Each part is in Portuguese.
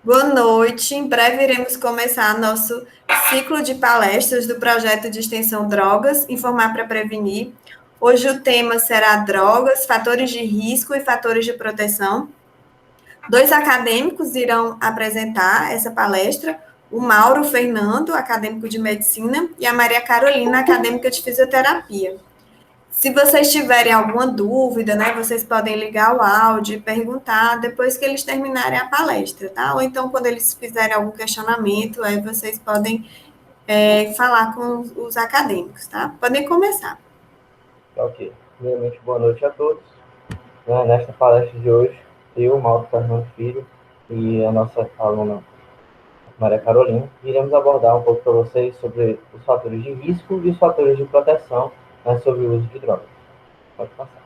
Boa noite. Em breve iremos começar nosso ciclo de palestras do projeto de extensão Drogas, Informar para Prevenir. Hoje o tema será drogas, fatores de risco e fatores de proteção. Dois acadêmicos irão apresentar essa palestra, o Mauro Fernando, acadêmico de medicina, e a Maria Carolina, acadêmica de fisioterapia. Se vocês tiverem alguma dúvida, né, vocês podem ligar o áudio e perguntar depois que eles terminarem a palestra, tá? Ou então, quando eles fizerem algum questionamento, aí vocês podem falar com os acadêmicos, tá? Podem começar. Ok. Primeiramente, boa noite a todos. Nesta palestra de hoje, eu, Mauro Fernando Filho, e a nossa aluna Maria Carolina, iremos abordar um pouco para vocês sobre os fatores de risco e os fatores de proteção, né, sobre o uso de drogas. Pode passar.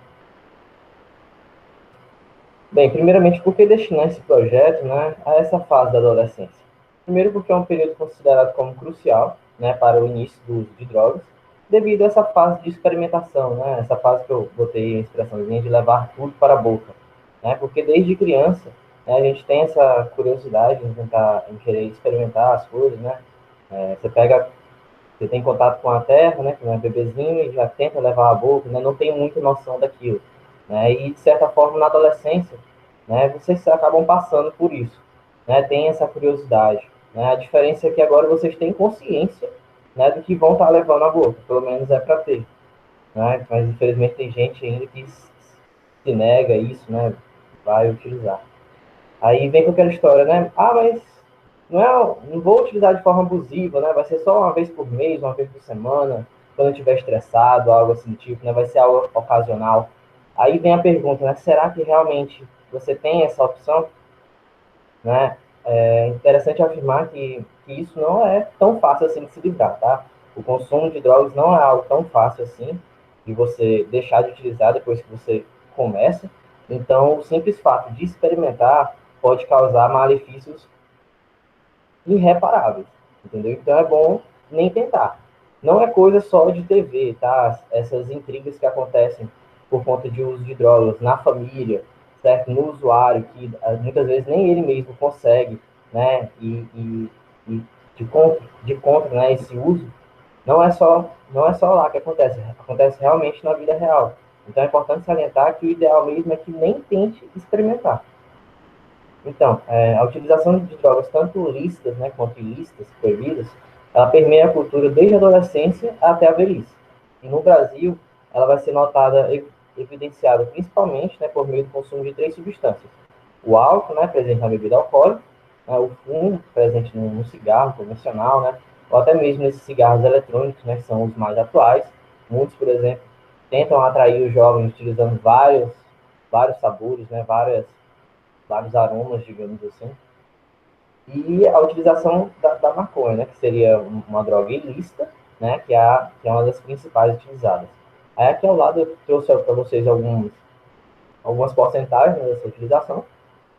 Bem, primeiramente, por que destinar esse projeto, né, a essa fase da adolescência? Primeiro, porque é um período considerado como crucial, né, para o início do uso de drogas, devido a essa fase de experimentação, né, essa fase que eu botei a expressãozinha de levar tudo para a boca, né, porque desde criança, né, a gente tem essa curiosidade em querer experimentar as coisas, né, você tem contato com a terra, né, quando é bebezinho, e já tenta levar a boca, né, não tem muita noção daquilo, né, e de certa forma na adolescência, né, vocês acabam passando por isso, né, tem essa curiosidade, né, a diferença é que agora vocês têm consciência, né, do que vão estar levando a boca, pelo menos é para ter, né, mas infelizmente tem gente ainda que se nega a isso, né, vai utilizar. Aí vem com aquela história, né? Ah, mas não vou utilizar de forma abusiva, né? Vai ser só uma vez por mês, uma vez por semana, quando eu estiver estressado, algo assim do tipo, né? Vai ser algo ocasional. Aí vem a pergunta, né? Será que realmente você tem essa opção? Né? É interessante afirmar que isso não é tão fácil assim de se livrar, tá? O consumo de drogas não é algo tão fácil assim de você deixar de utilizar depois que você começa. Então, o simples fato de experimentar pode causar malefícios irreparáveis, entendeu? Então, é bom nem tentar. Não é coisa só de TV, tá? Essas intrigas que acontecem por conta de uso de drogas na família, certo? No usuário, que muitas vezes nem ele mesmo consegue, né? E de contra, né? Esse uso, não é só lá que acontece realmente na vida real. Então é importante salientar que o ideal mesmo é que nem tente experimentar. Então, a utilização de drogas, tanto lícitas, né, quanto ilícitas, proibidas, ela permeia a cultura desde a adolescência até a velhice. E no Brasil, ela vai ser notada, evidenciada principalmente, né, por meio do consumo de três substâncias. O álcool, né, presente na bebida alcoólica, né, o fumo, presente no cigarro convencional, né, ou até mesmo nesses cigarros eletrônicos, né, que são os mais atuais. Muitos, por exemplo, tentam atrair os jovens utilizando vários sabores, né, vários aromas, digamos assim. E a utilização da maconha, né, que seria uma droga ilícita, né, que é uma das principais utilizadas. Aí aqui ao lado eu trouxe para vocês algumas porcentagens dessa utilização.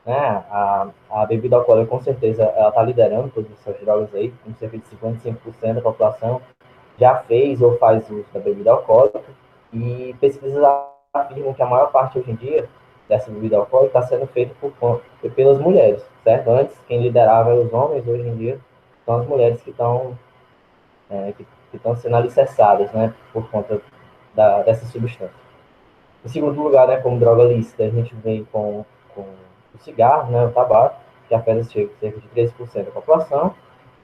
Né? A bebida alcoólica, com certeza, ela está liderando todas essas drogas aí, com cerca de 55% da população já fez ou faz uso da bebida alcoólica. E pesquisas afirmam que a maior parte hoje em dia dessa bebida alcoólica está sendo feita pelas mulheres, certo? Antes, quem liderava eram os homens, hoje em dia são as mulheres que estão que estão sendo alicerçadas, né, por conta dessa substância. Em segundo lugar, né, como droga lícita, a gente vem com o cigarro, né, o tabaco, que afeta cerca de 13% da população.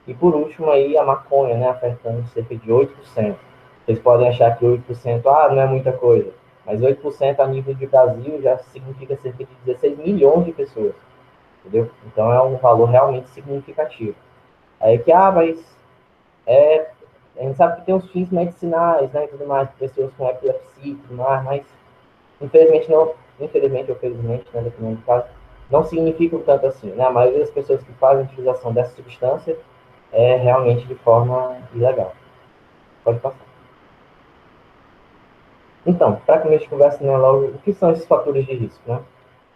E por último, aí, a maconha, né, afetando cerca de 8%. Vocês podem achar que 8%, não é muita coisa. Mas 8% a nível de Brasil já significa cerca de 16 milhões de pessoas. Entendeu? Então é um valor realmente significativo. Aí que, mas a gente sabe que tem os fins medicinais, né, e tudo mais, pessoas com epilepsia e tudo mais, mas infelizmente não, infelizmente ou felizmente, né, dependendo do caso, não significam tanto assim, né? A maioria das pessoas que fazem a utilização dessa substância é realmente de forma ilegal. Pode passar. Então, para que a gente converse, né, logo, o que são esses fatores de risco, né?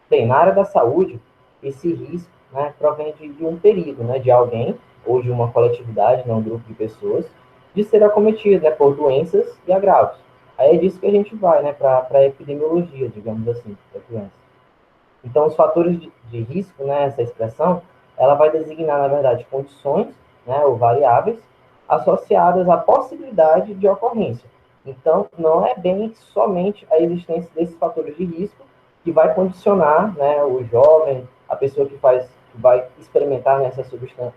Bem, na área da saúde, esse risco, né, provém de um perigo, né, de alguém ou de uma coletividade, né, um grupo de pessoas, de ser acometido, né, por doenças e agravos. Aí é disso que a gente vai, né, para a epidemiologia, digamos assim, da doença. Então, os fatores de risco, né, essa expressão, ela vai designar, na verdade, condições, né, ou variáveis associadas à possibilidade de ocorrência. Então, não é bem somente a existência desses fatores de risco que vai condicionar, né, o jovem, a pessoa que vai experimentar nessa substância,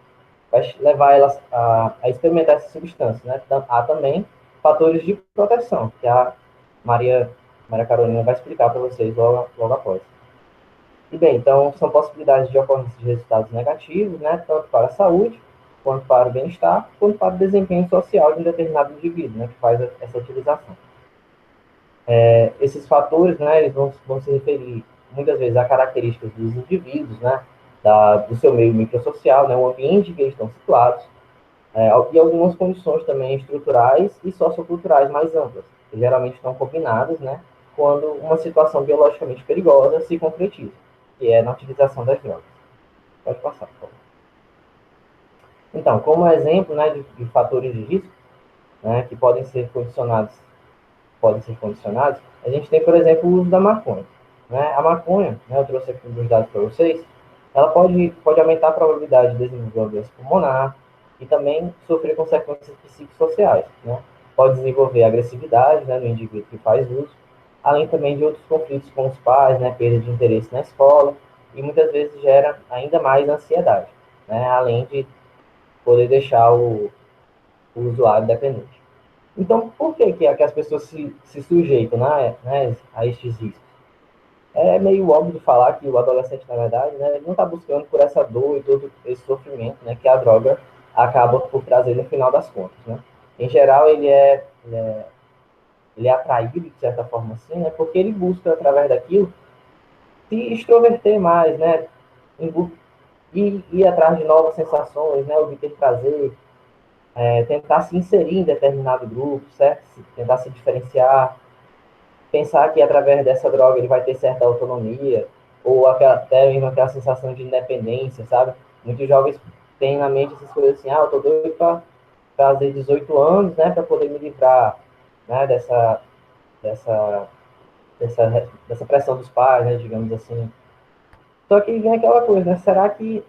vai levar elas a experimentar essa substância, né? Há também fatores de proteção, que a Maria Carolina vai explicar para vocês logo após. E bem, então, são possibilidades de ocorrência de resultados negativos, né, tanto para a saúde, quanto para o bem-estar, quanto para o desempenho social de um determinado indivíduo, né, que faz essa utilização. Esses fatores, né, eles vão se referir, muitas vezes, a características dos indivíduos, né, do seu meio microsocial, né, o ambiente em que eles estão situados, e algumas condições também estruturais e socioculturais mais amplas, que geralmente estão combinadas, né, quando uma situação biologicamente perigosa se concretiza, que é na utilização das drogas. Pode passar, por favor. Então, como exemplo, né, de fatores de risco, né, que podem ser condicionados, a gente tem, por exemplo, o uso da maconha. Né? A maconha, né, eu trouxe aqui os dados para vocês, ela pode aumentar a probabilidade de desenvolver uma doença pulmonar e também sofrer consequências psicossociais. Né? Pode desenvolver agressividade, né, no indivíduo que faz uso, além também de outros conflitos com os pais, né, perda de interesse na escola, e muitas vezes gera ainda mais ansiedade, né, além de poder deixar o usuário dependente. Então, por que as pessoas se sujeitam, né, a estes riscos? É meio óbvio de falar que o adolescente, na verdade, né, ele não está buscando por essa dor e todo esse sofrimento, né, que a droga acaba por trazer no final das contas. Né? Em geral, ele é atraído, de certa forma assim, né, porque ele busca, através daquilo, se extroverter mais, né, ir atrás de novas sensações, né, obter prazer, tentar se inserir em determinado grupo, certo? Tentar se diferenciar, pensar que através dessa droga ele vai ter certa autonomia, ou até mesmo aquela sensação de independência, sabe? Muitos jovens têm na mente essas coisas assim, eu tô doido para fazer 18 anos, né, para poder me livrar, né, dessa, dessa pressão dos pais, né, digamos assim. Só que vem aquela coisa, né, será que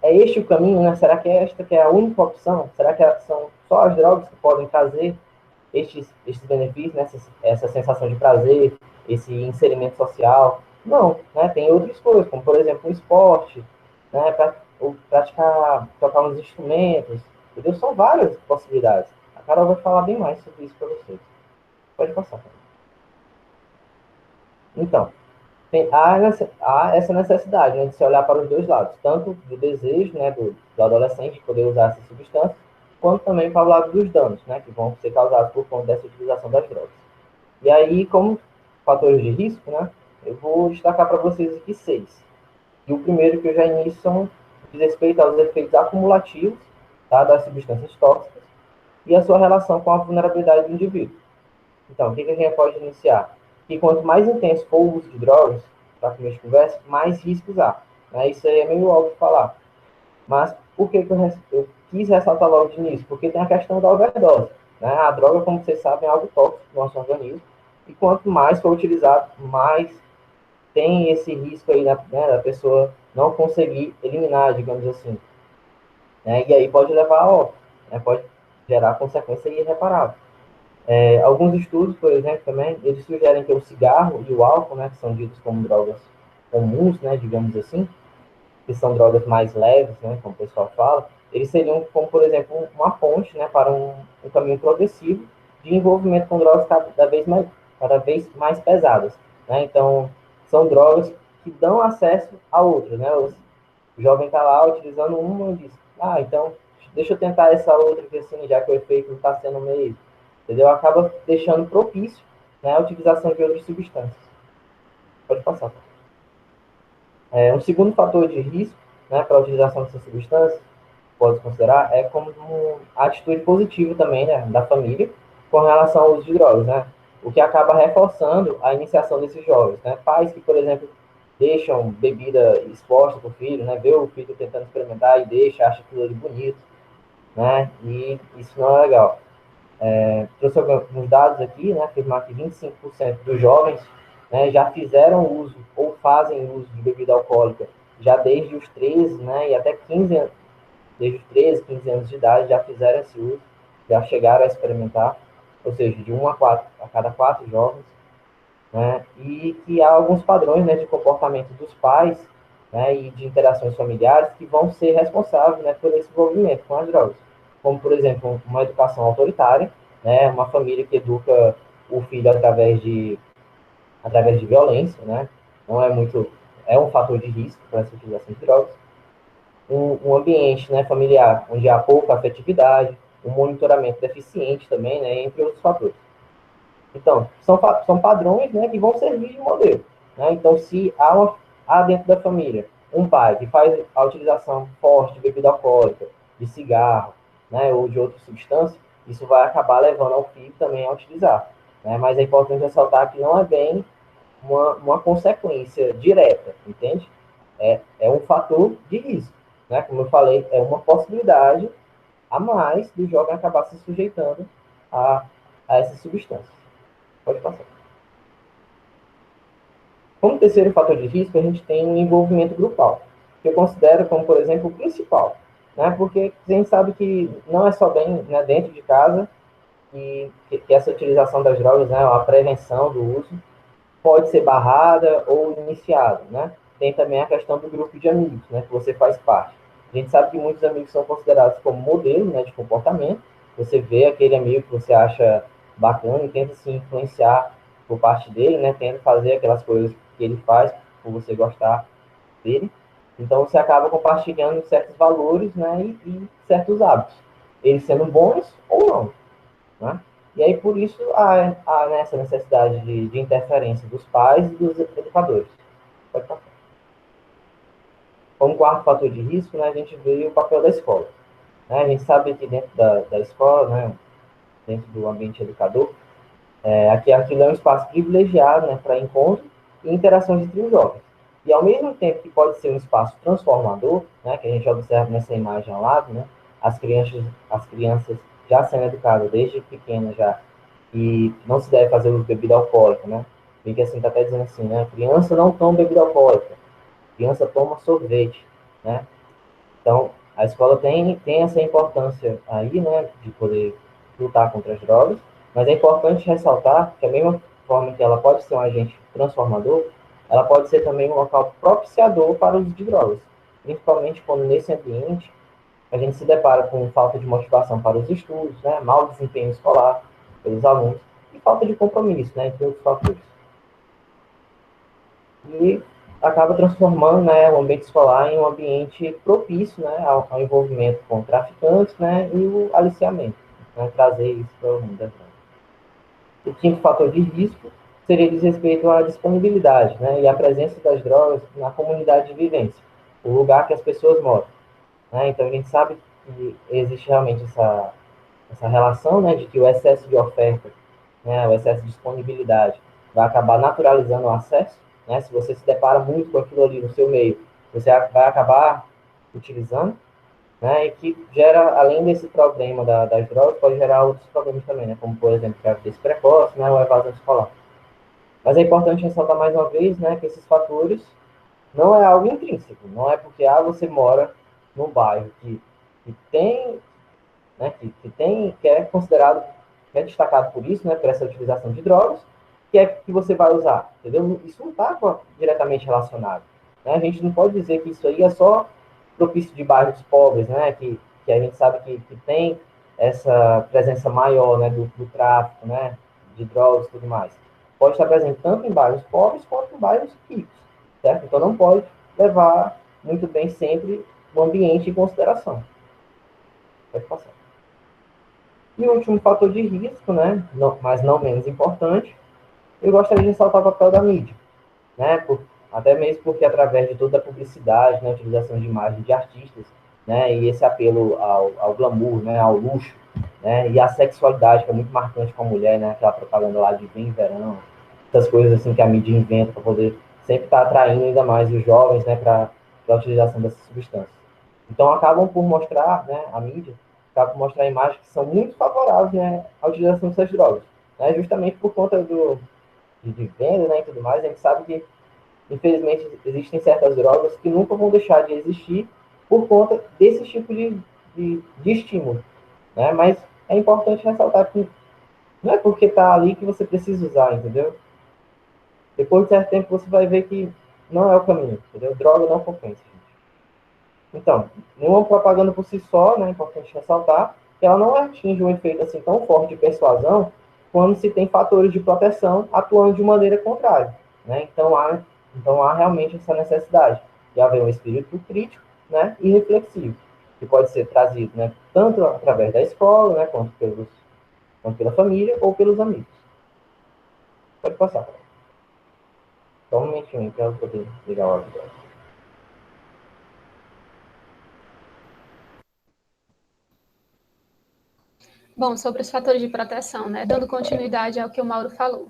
é este o caminho, né? Será que é esta que é a única opção? Será que são só as drogas que podem trazer estes benefícios, né? Essa sensação de prazer, esse inserimento social? Não, né? Tem outras coisas, como por exemplo o esporte, né? Ou praticar, tocar uns instrumentos, entendeu? São várias possibilidades. A Carol vai falar bem mais sobre isso para vocês. Pode passar. Então, há essa necessidade, né, de se olhar para os dois lados, tanto do desejo, né, do adolescente poder usar essa substância, quanto também para o lado dos danos, né, que vão ser causados por conta dessa utilização das drogas. E aí, como fatores de risco, né, eu vou destacar para vocês aqui 6. E o primeiro que eu já inicio são diz respeito aos efeitos acumulativos, tá, das substâncias tóxicas e a sua relação com a vulnerabilidade do indivíduo. Então, o que a gente pode iniciar? Que quanto mais intenso for o uso de drogas, para começo de conversa, mais riscos há. Né? Isso aí é meio óbvio falar. Mas por que eu quis ressaltar logo de início? Porque tem a questão da overdose. Né? A droga, como vocês sabem, é algo tóxico no nosso organismo. E quanto mais for utilizado, mais tem esse risco aí, né, da pessoa não conseguir eliminar, digamos assim. Né? E aí pode levar a óbito. Né? Pode gerar consequência irreparável. Alguns estudos, por exemplo, também, eles sugerem que o cigarro e o álcool, né, que são ditos como drogas comuns, né, digamos assim, que são drogas mais leves, né, como o pessoal fala, eles seriam como, por exemplo, uma ponte, né, para um caminho progressivo de envolvimento com drogas cada vez mais pesadas. Né? Então, são drogas que dão acesso a outras. Né? O jovem está lá utilizando uma e diz, então, deixa eu tentar essa outra, que assim, já que o efeito não está sendo meio, entendeu? Acaba deixando propício, né, a utilização de outras substâncias. Pode passar. Um segundo fator de risco, né, para a utilização dessas substâncias, pode considerar, é como a atitude positiva também, né, da família com relação ao uso de drogas, né? O que acaba reforçando a iniciação desses jovens, né? Pais que, por exemplo, deixam bebida exposta para o filho, né? Vê o filho tentando experimentar e deixa, acha aquilo ali bonito, né? E isso não é legal. Trouxe alguns dados aqui, né? Afirmar que 25% dos jovens, né, já fizeram uso ou fazem uso de bebida alcoólica já desde os 13, né, e até 15 anos, desde os 13, 15 anos de idade, já fizeram esse uso, já chegaram a experimentar, ou seja, de 1 a cada 4 jovens, né, e que há alguns padrões, né, de comportamento dos pais, né, e de interações familiares que vão ser responsáveis, né, por esse envolvimento com as drogas, como, por exemplo, uma educação autoritária, né, uma família que educa o filho através de violência, né, não é muito, é um fator de risco para essa utilização de drogas, um ambiente, né, familiar onde há pouca afetividade, um monitoramento deficiente também, né, entre outros fatores. Então, são padrões, né, que vão servir de modelo. Né? Então, se há dentro da família um pai que faz a utilização forte de bebida alcoólica, de cigarro, né, ou de outras substâncias, isso vai acabar levando ao filho também a utilizar. Né? Mas é importante ressaltar que não é bem uma consequência direta, entende? É um fator de risco. Né? Como eu falei, é uma possibilidade a mais do jovem acabar se sujeitando a essas substâncias. Pode passar. Como terceiro fator de risco, a gente tem o envolvimento grupal, que eu considero como, por exemplo, o principal, né? Porque a gente sabe que não é só bem, né, dentro de casa que essa utilização das drogas, né, a prevenção do uso, pode ser barrada ou iniciada, né? Tem também a questão do grupo de amigos, né, que você faz parte. A gente sabe que muitos amigos são considerados como modelo, né, de comportamento. Você vê aquele amigo que você acha bacana e tenta se influenciar por parte dele, né, tenta fazer aquelas coisas que ele faz por você gostar dele. Então você acaba compartilhando certos valores, né, e certos hábitos, eles sendo bons ou não, né? E aí, por isso, há essa necessidade de interferência dos pais e dos educadores. Pode passar. Como quarto fator de risco, né, a gente vê o papel da escola. Né? A gente sabe que dentro da escola, né, dentro do ambiente educador, aquilo é um espaço privilegiado, né, para encontro e interações entre os jovens. E, ao mesmo tempo que pode ser um espaço transformador, né, que a gente observa nessa imagem ao lado, né, as crianças já sendo educadas desde pequenas já, e não se deve fazer uso de bebida alcoólica, né? Porque assim, está até dizendo assim, né, criança não toma bebida alcoólica, criança toma sorvete, né? Então, a escola tem essa importância aí, né, de poder lutar contra as drogas, mas é importante ressaltar que, a mesma forma que ela pode ser um agente transformador, ela pode ser também um local propiciador para o uso de drogas, principalmente quando nesse ambiente a gente se depara com falta de motivação para os estudos, né, mau desempenho escolar pelos alunos e falta de compromisso, né, entre outros fatores. E acaba transformando, né, o ambiente escolar em um ambiente propício, né, ao envolvimento com traficantes, né, e o aliciamento, né, trazer isso para o mundo da droga. O quinto fator de risco seria diz respeito à disponibilidade, né, e à presença das drogas na comunidade de vivência, o lugar que as pessoas moram. Né? Então a gente sabe que existe realmente essa relação, né, de que o excesso de oferta, né, o excesso de disponibilidade vai acabar naturalizando o acesso, né? Se você se depara muito com aquilo ali no seu meio, você vai acabar utilizando, né? E que gera, além desse problema das drogas, pode gerar outros problemas também, né? Como, por exemplo, gravidez precoce, né, ou evasão escolar. Mas é importante ressaltar mais uma vez, né, que esses fatores não é algo intrínseco, não é porque você mora num bairro que tem, né, que é considerado, que é destacado por isso, né, por essa utilização de drogas, que você vai usar, entendeu? Isso não está diretamente relacionado. Né? A gente não pode dizer que isso aí é só propício de bairros pobres, né, que a gente sabe que tem essa presença maior, né, do tráfico, né, de drogas e tudo mais. Pode estar presente tanto em bairros pobres quanto em bairros ricos, certo? Então não pode levar muito bem sempre o ambiente em consideração. Pode passar. E o último fator de risco, né, mas não menos importante, eu gostaria de ressaltar o papel da mídia, né, até mesmo porque através de toda a publicidade, né, a utilização de imagens de artistas, né, e esse apelo ao glamour, né, ao luxo, né, e à sexualidade, que é muito marcante com a mulher, né, aquela propaganda lá de bem verão, essas coisas assim que a mídia inventa para poder sempre estar atraindo ainda mais os jovens, né, para a utilização dessas substâncias. Então acabam por mostrar, né, a mídia, acaba por mostrar imagens que são muito favoráveis, né, à utilização dessas drogas, né, justamente por conta de venda, né, e tudo mais. A gente sabe que Infelizmente, existem certas drogas que nunca vão deixar de existir por conta desse tipo de estímulo, né? Mas é importante ressaltar que não é porque está ali que você precisa usar, entendeu? Depois de certo tempo você vai ver que não é o caminho, entendeu? Droga não compensa. Então, nenhuma propaganda por si só, né, é importante ressaltar, que ela não atinge um efeito assim tão forte de persuasão quando se tem fatores de proteção atuando de maneira contrária, né? Então há realmente essa necessidade de haver um espírito crítico, né, e reflexivo, que pode ser trazido, né, tanto através da escola, né, quanto pela família ou pelos amigos. Pode passar. Só um momentinho para eu poder ligar o áudio. Bom, sobre os fatores de proteção, né? Dando continuidade ao que o Mauro falou.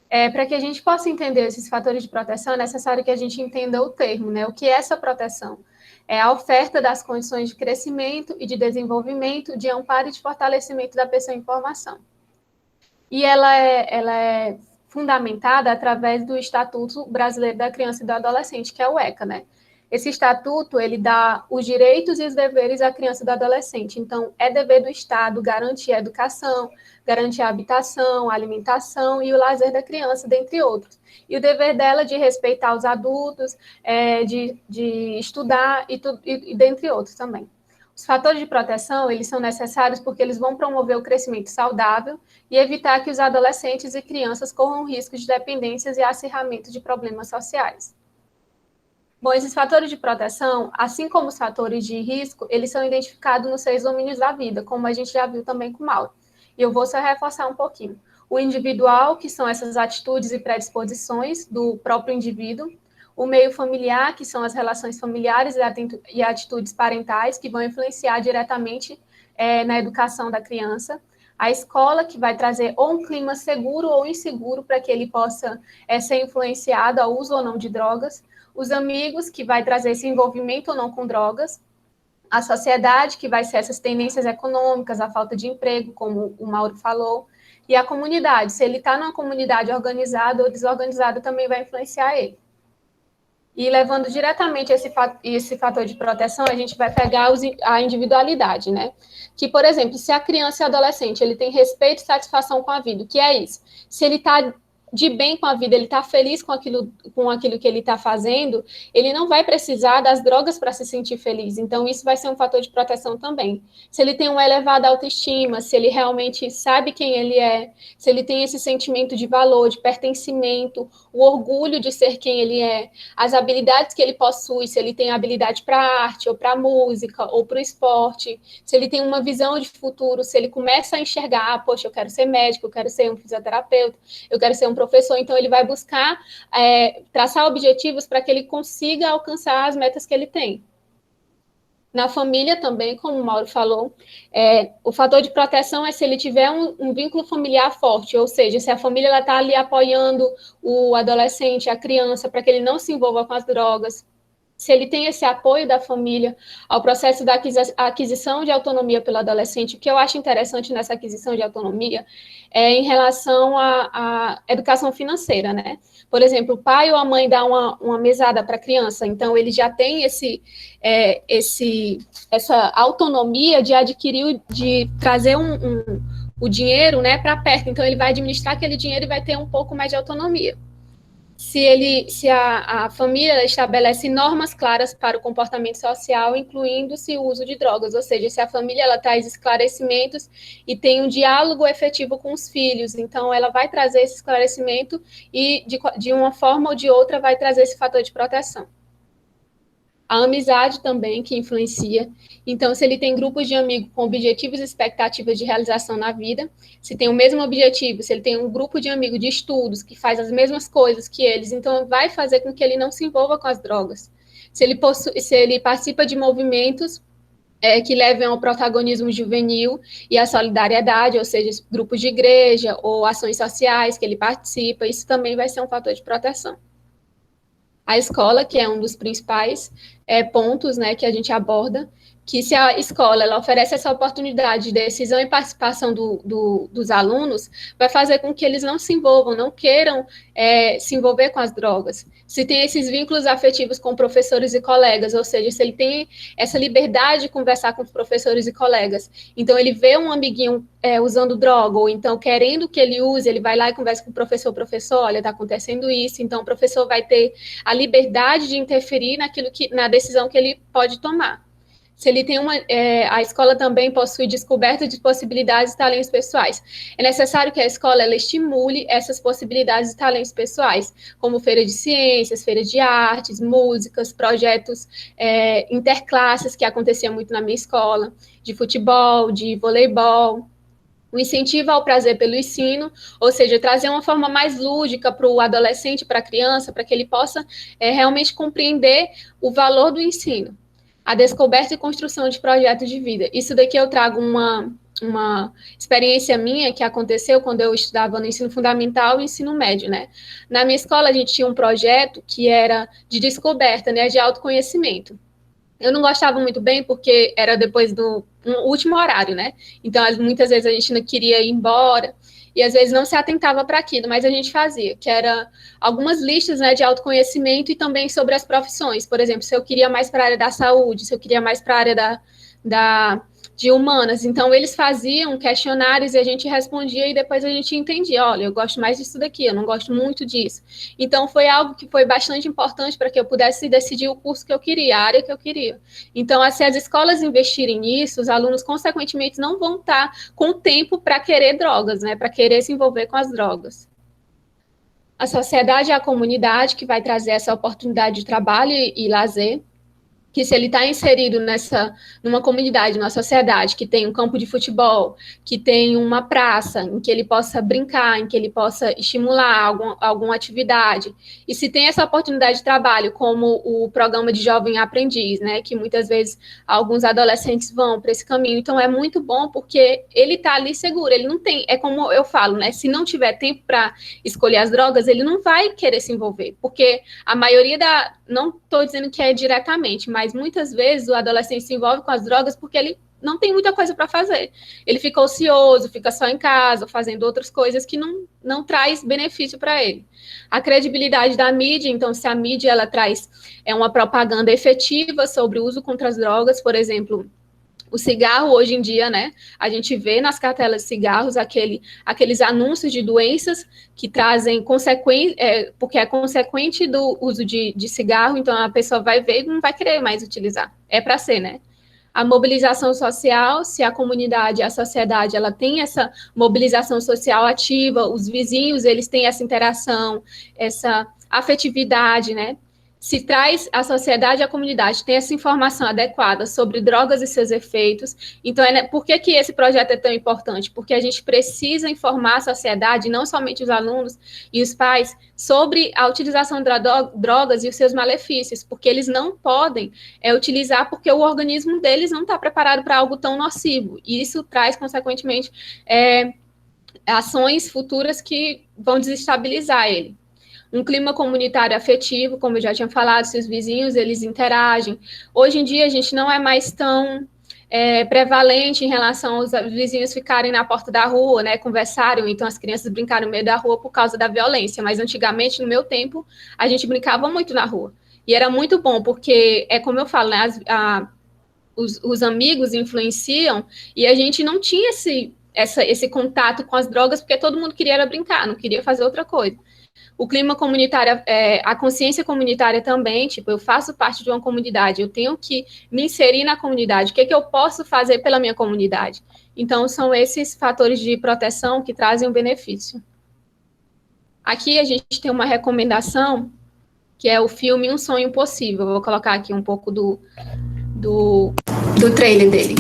Para que a gente possa entender esses fatores de proteção, é necessário que a gente entenda o termo, né? O que é essa proteção? É a oferta das condições de crescimento e de desenvolvimento, de amparo e de fortalecimento da pessoa em formação. E ela é fundamentada através do Estatuto Brasileiro da Criança e do Adolescente, que é o ECA, né? Esse estatuto, ele dá os direitos e os deveres à criança e do adolescente. Então, é dever do Estado garantir a educação, garantir a habitação, a alimentação e o lazer da criança, dentre outros. E o dever dela de respeitar os adultos, de estudar e dentre outros também. Os fatores de proteção, eles são necessários porque eles vão promover o crescimento saudável e evitar que os adolescentes e crianças corram risco de dependências e acirramento de problemas sociais. Bom, esses fatores de proteção, assim como os fatores de risco, eles são identificados nos 6 domínios da vida, como a gente já viu também com o Mauro. E eu vou só reforçar um pouquinho. O individual, que são essas atitudes e predisposições do próprio indivíduo. O meio familiar, que são as relações familiares e atitudes parentais, que vão influenciar diretamente na educação da criança. A escola, que vai trazer ou um clima seguro ou inseguro para que ele possa ser influenciado ao uso ou não de drogas. Os amigos, que vai trazer esse envolvimento ou não com drogas, a sociedade, que vai ser essas tendências econômicas, a falta de emprego, como o Mauro falou, e a comunidade, se ele está numa comunidade organizada ou desorganizada, também vai influenciar ele. E levando diretamente esse fator de proteção, a gente vai pegar a individualidade, né? Que, por exemplo, se a criança e adolescente ele tem respeito e satisfação com a vida, o que é isso? Se ele está de bem com a vida, ele está feliz com aquilo que ele está fazendo, ele não vai precisar das drogas para se sentir feliz. Então, isso vai ser um fator de proteção também. Se ele tem uma elevada autoestima, se ele realmente sabe quem ele é, se ele tem esse sentimento de valor, de pertencimento, o orgulho de ser quem ele é, as habilidades que ele possui, se ele tem habilidade para a arte, ou para a música, ou para o esporte, se ele tem uma visão de futuro, se ele começa a enxergar, poxa, eu quero ser médico, eu quero ser um fisioterapeuta, eu quero ser um professor, então ele vai buscar traçar objetivos para que ele consiga alcançar as metas que ele tem. Na família também, como o Mauro falou, o fator de proteção é se ele tiver um vínculo familiar forte, ou seja, se a família está ali apoiando o adolescente, a criança, para que ele não se envolva com as drogas, se ele tem esse apoio da família ao processo da aquisição de autonomia pelo adolescente. O que eu acho interessante nessa aquisição de autonomia é em relação à educação financeira, né? Por exemplo, o pai ou a mãe dá uma mesada para a criança, então ele já tem essa autonomia de adquirir, de trazer o dinheiro, né, para perto, então ele vai administrar aquele dinheiro e vai ter um pouco mais de autonomia. Se a família estabelece normas claras para o comportamento social, incluindo-se o uso de drogas, ou seja, se a família ela traz esclarecimentos e tem um diálogo efetivo com os filhos, então ela vai trazer esse esclarecimento e, de uma forma ou de outra, vai trazer esse fator de proteção. A amizade também, que influencia. Então, se ele tem grupos de amigos com objetivos e expectativas de realização na vida, se tem o mesmo objetivo, se ele tem um grupo de amigos de estudos que faz as mesmas coisas que eles, então vai fazer com que ele não se envolva com as drogas. Se ele participa de movimentos que levem ao protagonismo juvenil e à solidariedade, ou seja, grupos de igreja ou ações sociais que ele participa, isso também vai ser um fator de proteção. A escola, que é um dos principais pontos, né, que a gente aborda, que se a escola ela oferece essa oportunidade de decisão e participação dos alunos, vai fazer com que eles não se envolvam, não queiram se envolver com as drogas. Se tem esses vínculos afetivos com professores e colegas, ou seja, se ele tem essa liberdade de conversar com os professores e colegas, então ele vê um amiguinho usando droga, ou então querendo que ele use, ele vai lá e conversa com o professor, olha, está acontecendo isso, então o professor vai ter a liberdade de interferir na decisão que ele pode tomar. Se ele tem a escola também possui descoberta de possibilidades e talentos pessoais. É necessário que a escola ela estimule essas possibilidades e talentos pessoais, como feira de ciências, feira de artes, músicas, projetos interclasses, que acontecia muito na minha escola, de futebol, de voleibol. O incentivo ao prazer pelo ensino, ou seja, trazer uma forma mais lúdica para o adolescente, para a criança, para que ele possa realmente compreender o valor do ensino. A descoberta e construção de projetos de vida. Isso daqui eu trago uma experiência minha que aconteceu quando eu estudava no ensino fundamental e ensino médio, né? Na minha escola, a gente tinha um projeto que era de descoberta, né, de autoconhecimento. Eu não gostava muito bem porque era depois do último horário, né? Então, muitas vezes a gente não queria ir embora e às vezes não se atentava para aquilo, mas a gente fazia, que era algumas listas, né, de autoconhecimento e também sobre as profissões. Por exemplo, se eu queria mais para a área da saúde, se eu queria mais para a área de humanas. Então, eles faziam questionários e a gente respondia e depois a gente entendia, olha, eu gosto mais disso daqui, eu não gosto muito disso. Então, foi algo que foi bastante importante para que eu pudesse decidir o curso que eu queria, a área que eu queria. Então, se as escolas investirem nisso, os alunos, consequentemente, não vão estar com tempo para querer drogas, né, para querer se envolver com as drogas. A sociedade é a comunidade que vai trazer essa oportunidade de trabalho e lazer, que se ele está inserido numa comunidade, numa sociedade que tem um campo de futebol, que tem uma praça em que ele possa brincar, em que ele possa estimular alguma atividade, e se tem essa oportunidade de trabalho, como o programa de jovem aprendiz, né, que muitas vezes alguns adolescentes vão para esse caminho, então é muito bom porque ele está ali seguro, ele não tem, é como eu falo, né, se não tiver tempo para escolher as drogas, ele não vai querer se envolver, porque a maioria não estou dizendo que é diretamente, mas muitas vezes o adolescente se envolve com as drogas porque ele não tem muita coisa para fazer. Ele fica ocioso, fica só em casa, fazendo outras coisas que não traz benefício para ele. A credibilidade da mídia, então, se a mídia ela traz uma propaganda efetiva sobre o uso contra as drogas, por exemplo, o cigarro, hoje em dia, né, a gente vê nas cartelas de cigarros aqueles anúncios de doenças que trazem consequência, porque é consequente do uso de cigarro, então a pessoa vai ver e não vai querer mais utilizar. É para ser, né? A mobilização social, se a comunidade, a sociedade, ela tem essa mobilização social ativa, os vizinhos, eles têm essa interação, essa afetividade, né? Se traz a sociedade e a comunidade, tem essa informação adequada sobre drogas e seus efeitos. Então, por que esse projeto é tão importante? Porque a gente precisa informar a sociedade, não somente os alunos e os pais, sobre a utilização de drogas e os seus malefícios, porque eles não podem utilizar porque o organismo deles não está preparado para algo tão nocivo. E isso traz, consequentemente, ações futuras que vão desestabilizar ele. Um clima comunitário afetivo, como eu já tinha falado, se os vizinhos, eles interagem. Hoje em dia, a gente não é mais tão prevalente em relação aos vizinhos ficarem na porta da rua, né, conversarem, então as crianças brincaram no meio da rua por causa da violência, mas antigamente, no meu tempo, a gente brincava muito na rua. E era muito bom, porque, como eu falo, né, os amigos influenciam, e a gente não tinha esse contato com as drogas, porque todo mundo queria era brincar, não queria fazer outra coisa. O clima comunitário, a consciência comunitária também, tipo, eu faço parte de uma comunidade, eu tenho que me inserir na comunidade, o que eu posso fazer pela minha comunidade? Então, são esses fatores de proteção que trazem um benefício. Aqui a gente tem uma recomendação, que é o filme Um Sonho Possível. Eu vou colocar aqui um pouco do trailer dele.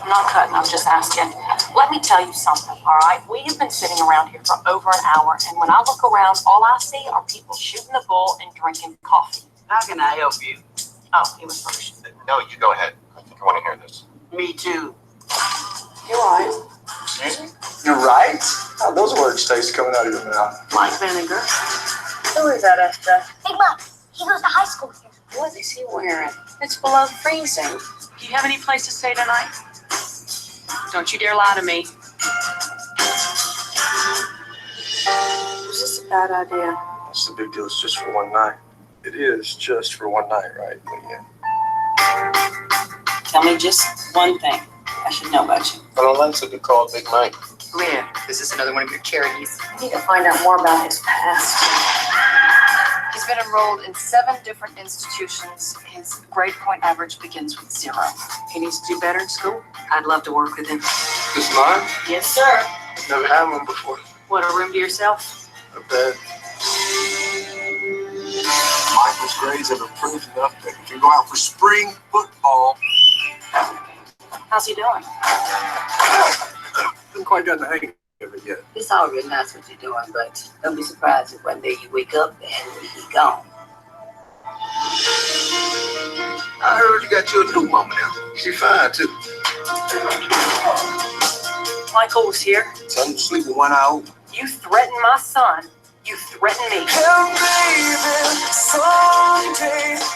Not cutting, I'm just asking. Let me tell you something, all right? We have been sitting around here for over an hour, and when I look around, all I see are people shooting the bull and drinking coffee. How can I help you? Oh, he was first. No, you go ahead. I think I want to hear this. Me too. You're right. You're right? How those words taste coming out of your mouth? Like vinegar. Who is that, SJ? Big Mike. He goes to high school here. What is he wearing? It's below freezing. Do you have any place to stay tonight? Don't you dare lie to me. Is this a bad idea? What's the big deal? It's just for one night. It is just for one night, right, Leanne? Tell me just one thing I should know about you. I don't like to be called Big Mike. Leah, is this another one of your charities? I need to find out more about his past. He's been enrolled in 7 different institutions. His grade point average begins with 0. He needs to do better in school. I'd love to work with him. This mine? Yes, sir. Never had one before. What, a room to yourself? A bed. Michael's grades have improved enough that he can go out for spring football. How's he doing? Haven't quite gotten the hang of it yet. It's all real nice what you're doing, but don't be surprised if one day you wake up and he's gone. I heard you got you a new mama now. She fine too. Michael was here. Tell him to sleep with one eye open. You threatened my son. You threatened me.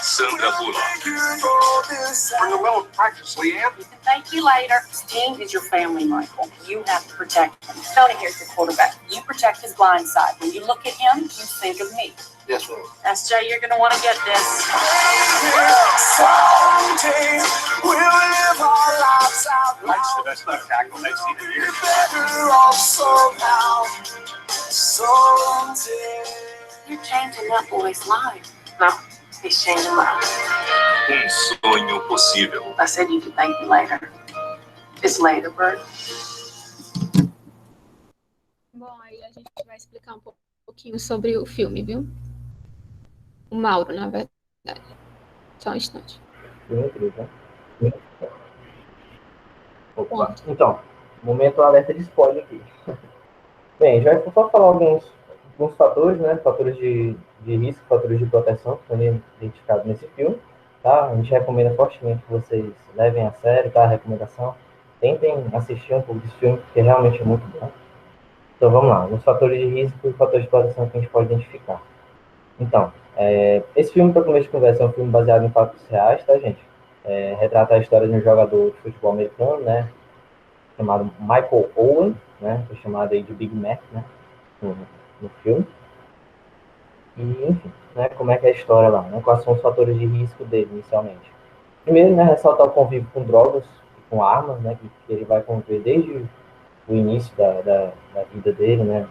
Sandra Bullock. Bring a little practice, Leanne. You can thank me later. This team is your family, Michael. You have to protect him. Tony here's the quarterback. You protect his blind side. When you look at him, you think of me. Yes, ma'am. SJ, you're going to want to get this. Mike's the best left tackle they've seen in years. You're changing that boy's life. No, he's changing mine. Sonho possível. I said you could thank me later. It's later, Bert. Bom, aí a gente vai explicar um pouquinho sobre o filme, viu? O Mauro, na verdade. Só um instante. Incrível, né? Opa. Então, momento alerta de spoiler aqui. Bem, já vou só falar alguns fatores, né? Fatores de risco, fatores de proteção que estão identificados nesse filme, tá? A gente recomenda fortemente que vocês levem a sério, tá? A recomendação. Tentem assistir um pouco desse filme, porque realmente é muito bom. Então, vamos lá. Os fatores de risco e fatores de proteção que a gente pode identificar. Então, esse filme, para começo de conversa, é um filme baseado em fatos reais, tá, gente? Retrata a história de um jogador de futebol americano, né? Chamado Michael Owen, né? Foi chamado aí de Big Mac, né? No filme. E, enfim, né? Como é que é a história lá, né? Quais são os fatores de risco dele, inicialmente? Primeiro, né? Ressaltar o convívio com drogas, com armas, né? Que ele vai conviver desde o início da vida dele, né?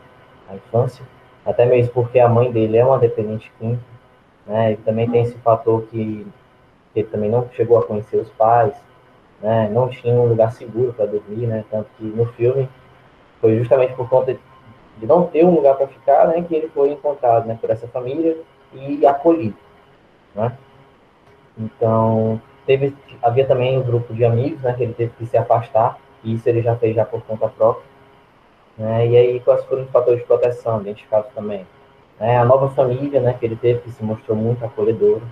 A infância. Até mesmo porque a mãe dele é uma dependente química, né? E também tem esse fator que ele também não chegou a conhecer os pais, né? Não tinha um lugar seguro para dormir, né? Tanto que no filme foi justamente por conta de não ter um lugar para ficar, né? Que ele foi encontrado, né? Por essa família e acolhido, né? Então havia também um grupo de amigos, né? Que ele teve que se afastar, e isso ele já fez por conta própria. Né? E aí, quais foram os fatores de proteção identificados também? A nova família, né, que ele teve, que se mostrou muito acolhedora.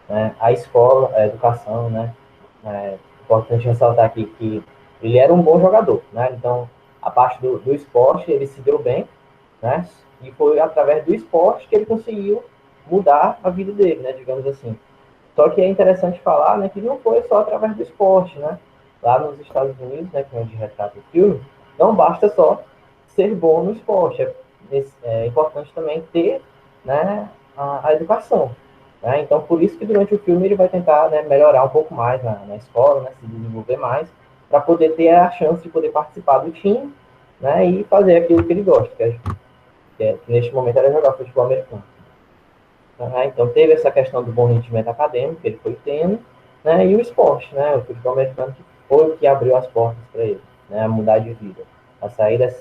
Né? A escola, a educação, né? Importante ressaltar aqui que ele era um bom jogador, né? Então, a parte do esporte, ele se deu bem, né? E foi através do esporte que ele conseguiu mudar a vida dele, né? Digamos assim. Só que é interessante falar, né, que não foi só através do esporte, né? Lá nos Estados Unidos, né, que é onde retrata o filme, não basta só ser bom no esporte, é importante também ter, né, a educação. Né? Então, por isso que durante o filme ele vai tentar, né, melhorar um pouco mais na escola, né, se desenvolver mais, para poder ter a chance de poder participar do time, né, e fazer aquilo que ele gosta, que neste momento era jogar futebol americano. Então, teve essa questão do bom rendimento acadêmico que ele foi tendo, né, e o esporte, né, o futebol americano, que foi o que abriu as portas para ele, né, a mudar de vida, a sair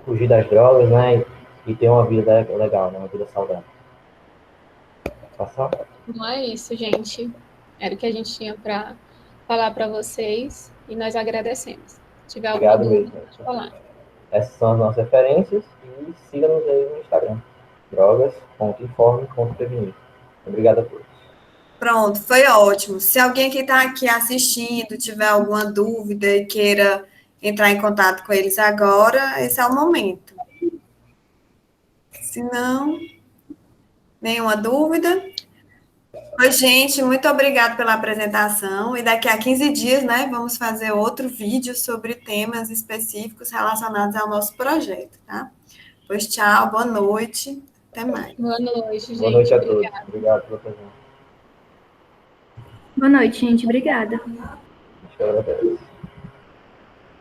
fugir das drogas, né, e ter uma vida legal, né, uma vida saudável. Passar? Não é isso, gente. Era o que a gente tinha para falar para vocês e nós agradecemos. Se tiver alguma dúvida, pode falar. Essas são as nossas referências e siga-nos aí no Instagram. drogas.informe.prevenir. Obrigado a todos. Pronto, foi ótimo. Se alguém que está aqui assistindo tiver alguma dúvida e queira entrar em contato com eles agora, esse é o momento. Se não, nenhuma dúvida. Oi, gente, muito obrigada pela apresentação. E daqui a 15 dias, né, vamos fazer outro vídeo sobre temas específicos relacionados ao nosso projeto, tá? Pois tchau, boa noite, até mais. Boa noite, gente. Boa noite a todos. Obrigada. Obrigado pela presença. Boa noite, gente. Obrigada. Acho que eu agradeço.